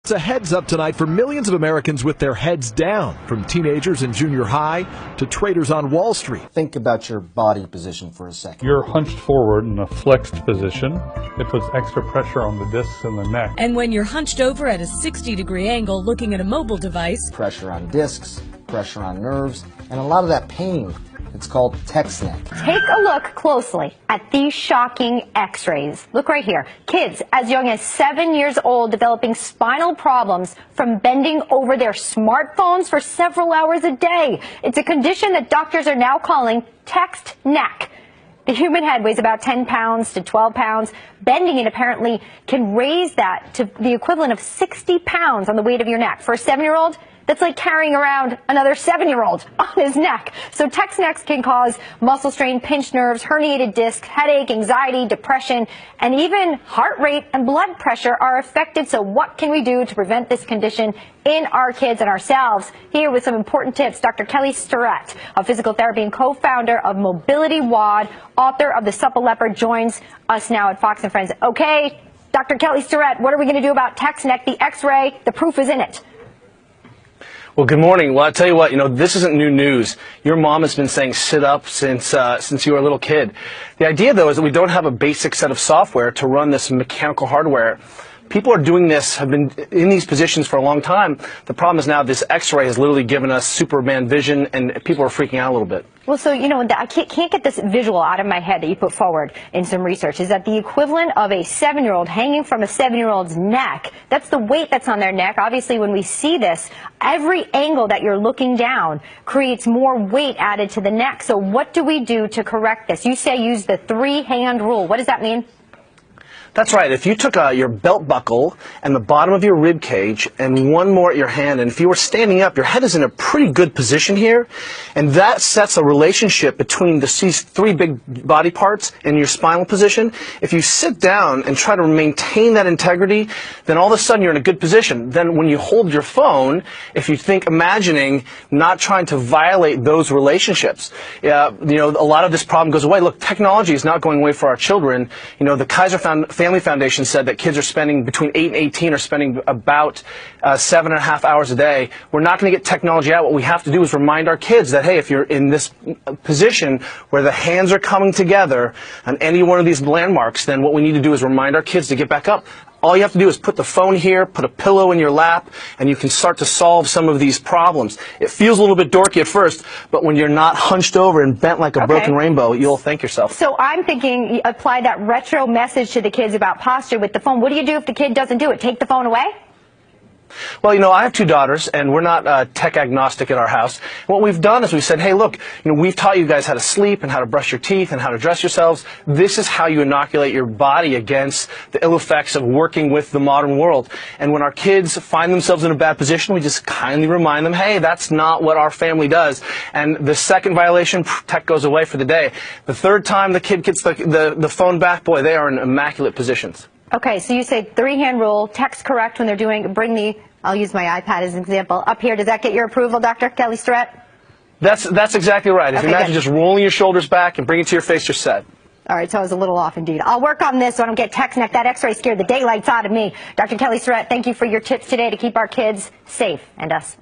It's a heads up tonight for millions of Americans with their heads down, from teenagers in junior high to traders on Wall Street. Think about your body position for a second. You're hunched forward in a flexed position. It puts extra pressure on the discs in the neck. And when you're hunched over at a 60-degree angle looking at a mobile device, Pressure on discs, pressure on nerves, and a lot of that pain. It's called text neck. Take a look closely at these shocking x-rays. Look right here. Kids as young as 7 years old developing spinal problems from bending over their smartphones for several hours a day. It's a condition that doctors are now calling text neck. The human head weighs about 10 pounds to 12 pounds. Bending it apparently can raise that to the equivalent of 60 pounds on the weight of your neck. For a 7-year-old, that's like carrying around another 7-year-old on his neck. So text necks can cause muscle strain, pinched nerves, herniated discs, headache, anxiety, depression, and even heart rate and blood pressure are affected. So what can we do to prevent this condition in our kids and ourselves? Here with some important tips, Dr. Kelly Starrett, a physical therapy and co-founder of Mobility WOD, author of The Supple Leopard, joins us now at Fox & Friends. Okay, Dr. Kelly Starrett, what are we going to do about text neck? The x-ray, the proof is in it. Well, good morning. Well, I'll tell you what, this isn't new news. Your mom has been saying sit up since you were a little kid. The idea, though, is that we don't have a basic set of software to run this mechanical hardware. People are doing this, have been in these positions for a long time. The problem is now this x-ray has literally given us Superman vision, and people are freaking out a little bit. Well, so, I can't get this visual out of my head that you put forward in some research. Is that the equivalent of a 7-year-old hanging from a 7-year-old's neck? That's the weight that's on their neck. Obviously, when we see this, every angle that you're looking down creates more weight added to the neck. So what do we do to correct this? You say use the 3-hand rule. What does that mean? That's right. If you took your belt buckle and the bottom of your rib cage and one more at your hand, and if you were standing up, your head is in a pretty good position here, and that sets a relationship between these 3 big body parts and your spinal position. If you sit down and try to maintain that integrity, then all of a sudden you're in a good position. Then when you hold your phone, if you think imagining not trying to violate those relationships, a lot of this problem goes away. Look, technology is not going away for our children. The Kaiser Family Foundation said that kids are spending between 8 and 18 are spending about 7.5 hours a day. We're not going to get technology out. What we have to do is remind our kids that, hey, if you're in this position where the hands are coming together on any one of these landmarks, then what we need to do is remind our kids to get back up. All you have to do is put the phone here, put a pillow in your lap, and you can start to solve some of these problems. It feels a little bit dorky at first, but when you're not hunched over and bent like a broken rainbow, you'll thank yourself. So I'm thinking apply that retro message to the kids about posture with the phone. What do you do if the kid doesn't do it? Take the phone away? Well, I have 2 daughters, and we're not tech agnostic at our house. What we've done is we said, hey, look, we've taught you guys how to sleep and how to brush your teeth and how to dress yourselves. This is how you inoculate your body against the ill effects of working with the modern world. And when our kids find themselves in a bad position, we just kindly remind them, hey, that's not what our family does. And the second violation, tech goes away for the day. The third time the kid gets the phone back, boy, they are in immaculate positions. Okay, so you say 3-hand rule, text correct when they're doing, I'll use my iPad as an example, up here. Does that get your approval, Dr. Kelly Starrett? That's exactly right. If you imagine just rolling your shoulders back and bring it to your face, you're set. All right, so I was a little off indeed. I'll work on this so I don't get text neck. That x-ray scared the daylights out of me. Dr. Kelly Starrett, thank you for your tips today to keep our kids safe and us